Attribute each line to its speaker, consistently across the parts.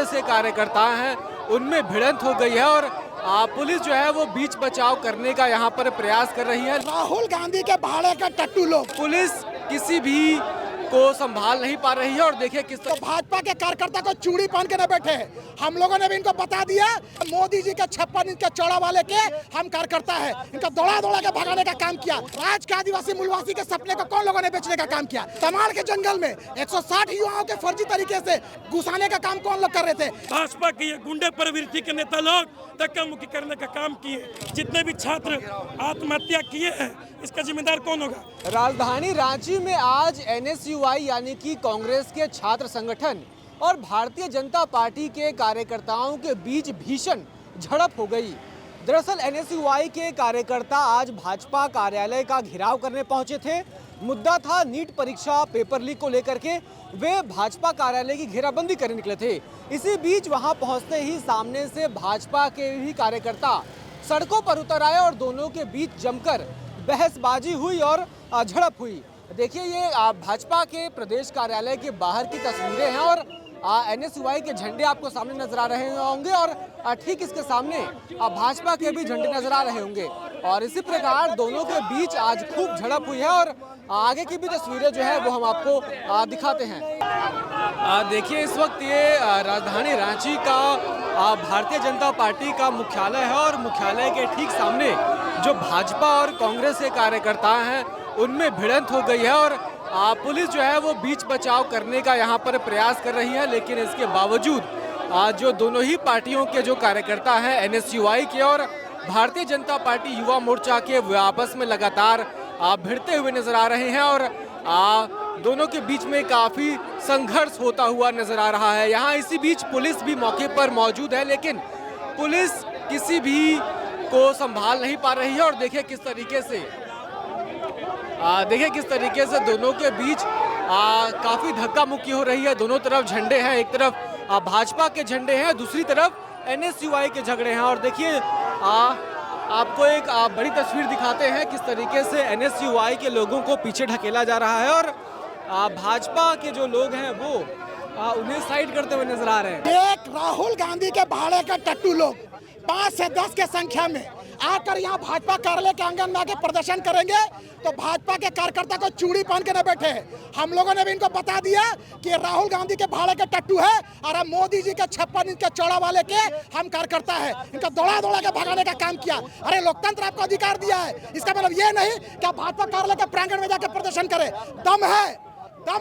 Speaker 1: कांग्रेस के कार्यकर्ता हैं उनमें भिड़ंत हो गई है और पुलिस जो है वो बीच बचाव करने का यहाँ पर प्रयास कर रही है।
Speaker 2: राहुल गांधी के भाड़े का टट्टू लोग
Speaker 1: पुलिस किसी भी को संभाल नहीं पा रही है और देखिए किस
Speaker 2: तो भाजपा के कार्यकर्ता को चूड़ी पहन के न बैठे। हम लोगों ने भी इनको बता दिया, मोदी जी के 56 इंच के चौड़ा वाले के हम कार्यकर्ता है। इनका दौड़ा दौड़ा के भगाने का काम किया। राज के आदिवासी मूलवासी के सपने को कौन लोगों ने बेचने का काम किया। तमाड़ के जंगल में 160 युवाओं के फर्जी तरीके से घुसाने का काम कौन लोग कर रहे थे।
Speaker 3: भाजपा के ये गुंडे प्रवृत्ति के नेता लोग धक्का मुक्की करने का काम किए। जितने भी छात्र आत्महत्या किए हैं इसका जिम्मेदार कौन होगा।
Speaker 1: राजधानी रांची में आज एनएसयूआई यानी कि कांग्रेस के छात्र संगठन और भारतीय जनता पार्टी के कार्यकर्ताओं के बीच भीषण झड़प हो गई। दरअसल एनएसयूआई के कार्यकर्ता आज भाजपा कार्यालय का घेराव करने पहुंचे थे। मुद्दा था नीट परीक्षा पेपर लीक को लेकर के वे भाजपा कार्यालय की घेराबंदी करने निकले थे। इसी बीच वहां पहुंचते ही सामने से भाजपा के ही कार्यकर्ता सड़कों पर उतर आए और दोनों के बीच जमकर बहसबाजी हुई और झड़प हुई। देखिए ये भाजपा के प्रदेश कार्यालय के बाहर की तस्वीरें हैं और एनएसयूआई के झंडे आपको सामने नजर आ रहे होंगे और ठीक इसके सामने भाजपा के भी झंडे नजर आ रहे होंगे और इसी प्रकार दोनों के बीच आज खूब झड़प हुई है और आगे की भी तस्वीरें जो है वो हम आपको दिखाते हैं। देखिए इस वक्त ये राजधानी रांची का भारतीय जनता पार्टी का मुख्यालय है और मुख्यालय के ठीक सामने जो भाजपा और कांग्रेस के कार्यकर्ता हैं उनमें भिड़ंत हो गई है और पुलिस जो है वो बीच बचाव करने का यहाँ पर प्रयास कर रही है। लेकिन इसके बावजूद जो दोनों ही पार्टियों के जो कार्यकर्ता हैं एनएसयूआई के और भारतीय जनता पार्टी युवा मोर्चा के वे आपस में लगातार भिड़ते हुए नजर आ रहे हैं और दोनों के बीच में काफी संघर्ष होता हुआ नजर आ रहा है। यहाँ इसी बीच पुलिस भी मौके पर मौजूद है लेकिन पुलिस किसी भी को संभाल नहीं पा रही है और देखिए किस तरीके से दोनों के बीच काफी धक्का मुक्की हो रही है। दोनों तरफ झंडे हैं, एक तरफ भाजपा के झंडे हैं, दूसरी तरफ एनएसयूआई के झगड़े हैं और देखिए आपको एक बड़ी तस्वीर दिखाते हैं किस तरीके से एनएसयूआई के लोगों को पीछे ढकेला जा रहा है और भाजपा के जो लोग हैं वो उन्हें साइड करते हुए नजर आ रहे हैं।
Speaker 2: एक राहुल गांधी के भाड़े का टट्टू लोग 5 से 10 के संख्या में आकर यहाँ भाजपा कार्यालय के आंगन में आके प्रदर्शन करेंगे तो भाजपा के कार्यकर्ता को चूड़ी पहन के न बैठे। हम लोगों ने भी इनको बता दिया कि राहुल गांधी के भाड़े के टट्टू है और हम मोदी जी के 56 इंच के चौड़ा वाले के हम कार्यकर्ता है। इनका दौड़ा दौड़ा के भगाने का काम किया। अरे लोकतंत्र आपको अधिकार दिया है, इसका मतलब ये नहीं कि आप भाजपा कार्यालय के प्रांगण में जाकर प्रदर्शन करें। दम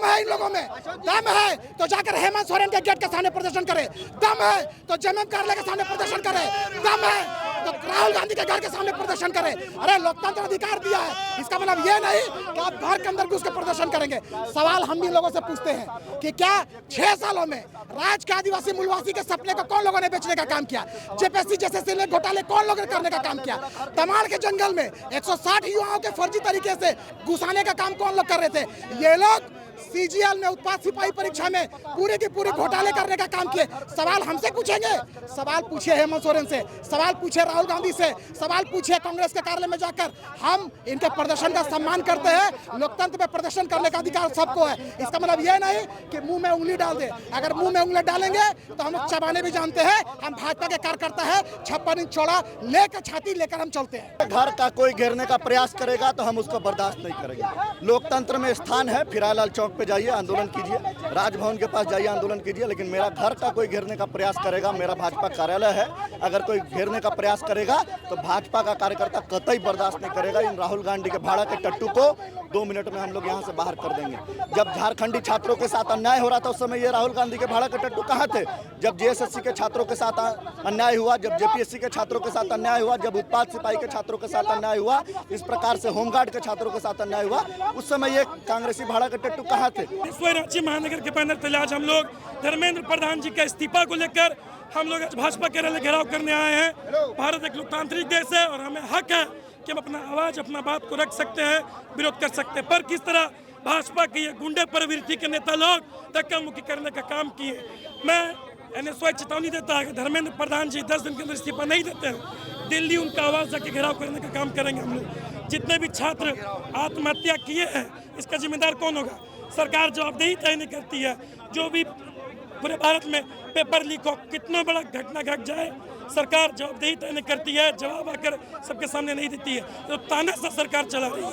Speaker 2: है इन लोगों में, दम है तो जाकर हेमंत सोरेन के गेट के सामने प्रदर्शन करे, दम है तो जेएमएम कार्यालय के सामने प्रदर्शन करे, दम है तो राहुल गांधी के घर के सामने प्रदर्शन करे। अरे लोकतंत्र अधिकार दिया है, इसका मतलब ये नहीं कि आप घर के अंदर घुस के प्रदर्शन करेंगे। सवाल हम भी लोगों से पूछते हैं कि क्या 6 सालों में राज के आदिवासी मूलवासी के सपने को कौन लोगों ने बेचने का काम किया। जेपीएससी जैसे घोटाले कौन लोगों ने करने का काम किया। तमाड़ के जंगल में 160 युवाओं के फर्जी तरीके से घुसाने का काम कौन लोग कर रहे थे। ये लोग सीजीएल में उत्पाद सिपाही परीक्षा में पूरी की पूरी घोटाले करने का काम किए। सवाल हमसे पूछेंगे, सवाल पूछिए हेमंत सोरेन से, सवाल पूछिए राहुल गांधी से, सवाल पूछिए कांग्रेस के कार्यालय में जाकर। हम इनके प्रदर्शन का सम्मान करते हैं। लोकतंत्र में प्रदर्शन करने का अधिकार सबको है। इसका मतलब ये नहीं कि मुंह में उंगली डाल दे। अगर मुंह में उंगली डालेंगे तो हम चबाने भी जानते हैं। हम भाजपा के कार्यकर्ता है, 56 इंच चौड़ा लेकर छाती लेकर हम चलते हैं।
Speaker 4: घर का कोई घेरने का प्रयास करेगा तो हम उसको बर्दाश्त नहीं करेंगे। लोकतंत्र में स्थान है, फिरालाल चौक पे जाइए आंदोलन कीजिए, राजभवन के पास जाइए आंदोलन कीजिए, लेकिन मेरा घर का कोई घेरने का प्रयास करेगा, मेरा भाजपा कार्यालय है, अगर कोई घेरने का प्रयास करेगा तो भाजपा का कार्यकर्ता कतई बर्दाश्त नहीं करेगा। इन राहुल गांधी के भाड़ा के टट्टू को 2 मिनट में हम लोग यहाँ से बाहर कर देंगे। जब झारखंडी छात्रों के साथ अन्याय हो रहा था उस समय ये राहुल गांधी के भाड़ा के टट्टू कहाँ थे। जब जेएसएससी के छात्रों के साथ अन्याय हुआ, जब जेपीएससी के छात्रों के साथ अन्याय हुआ, जब उत्पाद सिपाही के छात्रों के साथ अन्याय हुआ, इस प्रकार से होमगार्ड के छात्रों के साथ अन्याय हुआ, उस समय ये कांग्रेसी भाड़ा के टट्टू कहाँ थे।
Speaker 3: रांची महानगर के बैनर तले आज हम लोग धर्मेंद्र प्रधान जी का इस्तीफा को लेकर हम लोग आज भाजपा कार्यालय घेराव करने आए हैं। भारत एक लोकतांत्रिक देश है और हमें हक है कि हम अपना आवाज अपना बात को रख सकते हैं, विरोध कर सकते हैं। पर किस तरह भाजपा के ये गुंडे प्रवृत्ति के नेता लोग धक्का मुक्की करने का काम किए। मैं एनएसयूआई चेतावनी देता है कि धर्मेंद्र प्रधान जी 10 दिन के अंदर इस्तीफा नहीं देते हैं, दिल्ली उनका आवाज जाके घेराव करने का काम करेंगे हम लोग। जितने भी छात्र आत्महत्या किए हैं इसका जिम्मेदार कौन होगा। सरकार जवाबदेही तय नहीं करती है। जो भी पूरे भारत में पेपर लीक हो, कितना बड़ा घटना घट जाए, सरकार जवाबदेही तय नहीं करती है, जवाब आकर सबके सामने नहीं देती है, तो ताना सा सरकार चला रही है।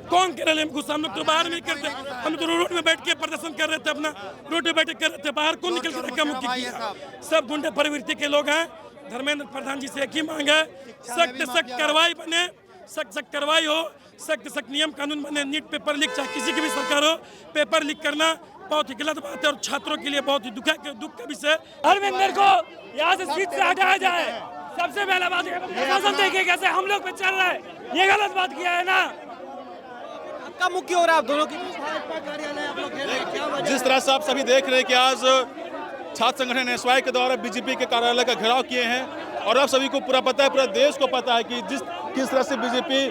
Speaker 3: कौन कार्यालय में घुसा? हम लोग तो बाहर नहीं करते, हम तो रोड में बैठ के प्रदर्शन कर रहे थे, अपना रोड पे बैठ कर रहे थे, बाहर कौन निकल के धक्का मुक्की किया? सब गुंडे प्रवृत्ति के लोग हैं। धर्मेंद्र प्रधान जी से एक ही मांग है, सख्त सख्त कार्रवाई बने, सख्त सख्त कार्रवाई हो, सख्त सख्त नियम कानून बने। नीट पेपर लीक चाहे किसी की भी सरकार हो, पेपर लीक करना बहुत ही गलत बात है और छात्रों के लिए बहुत ही दुख का विषय।
Speaker 5: धर्मेंद्र को यहाँ से सीट से हटाया जाए। सबसे पहला बात प्रशासन देखिए कैसे हम लोग पे चल रहा है, ये गलत बात किया है ना।
Speaker 1: आपका मुख्य हो रहा है आप दोनों की
Speaker 6: जिस तरह से आप सभी देख रहे हैं कि आज छात्र संगठन एनएसयूआई के द्वारा बीजेपी के कार्यालय का घेराव किए हैं और आप सभी को पूरा पता है, पूरा देश को पता है कि किस तरह से बीजेपी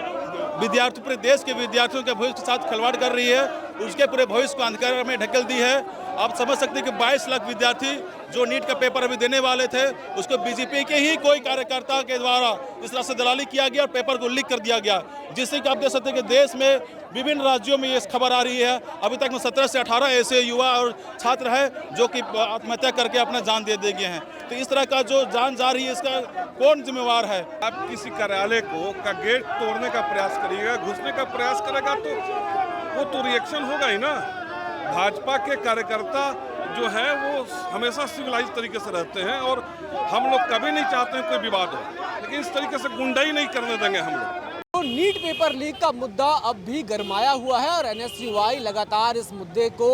Speaker 6: विद्यार्थी पूरे देश के विद्यार्थियों के भविष्य के साथ खिलवाड़ कर रही है, उसके पूरे भविष्य को अंधकार में ढकेल दी है। आप समझ सकते हैं कि 22 लाख विद्यार्थी जो नीट का पेपर अभी देने वाले थे, उसको बीजेपी के ही कोई कार्यकर्ता के द्वारा इस तरह से दलाली किया गया और पेपर को लीक कर दिया गया, जिससे कि आप देख सकते हैं कि देश में विभिन्न राज्यों में ये खबर आ रही है। अभी तक में 17 से 18 ऐसे युवा और छात्र हैं जो कि आत्महत्या करके अपना जान दे दिए हैं। तो इस तरह का जो जान जा रही है, इसका कौन जिम्मेवार है?
Speaker 7: आप किसी कार्यालय का गेट तोड़ने का प्रयास करिएगा, घुसने का प्रयास करेगा तो वो तो रिएक्शन होगा ही ना। भाजपा के कार्यकर्ता जो है वो हमेशा सिविलाइज तरीके से रहते हैं और हम लोग कभी नहीं चाहते हैं कोई विवाद हो, लेकिन इस तरीके से गुंडाई नहीं करने देंगे हम लोग।
Speaker 1: तो नीट पेपर लीक का मुद्दा अब भी गरमाया हुआ है और एनएसयूआई लगातार इस मुद्दे को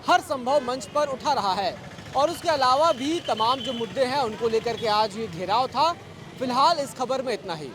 Speaker 1: हर संभव मंच पर उठा रहा है और उसके अलावा भी तमाम जो मुद्दे हैं उनको लेकर के आज ये घेराव था। फिलहाल इस खबर में इतना ही।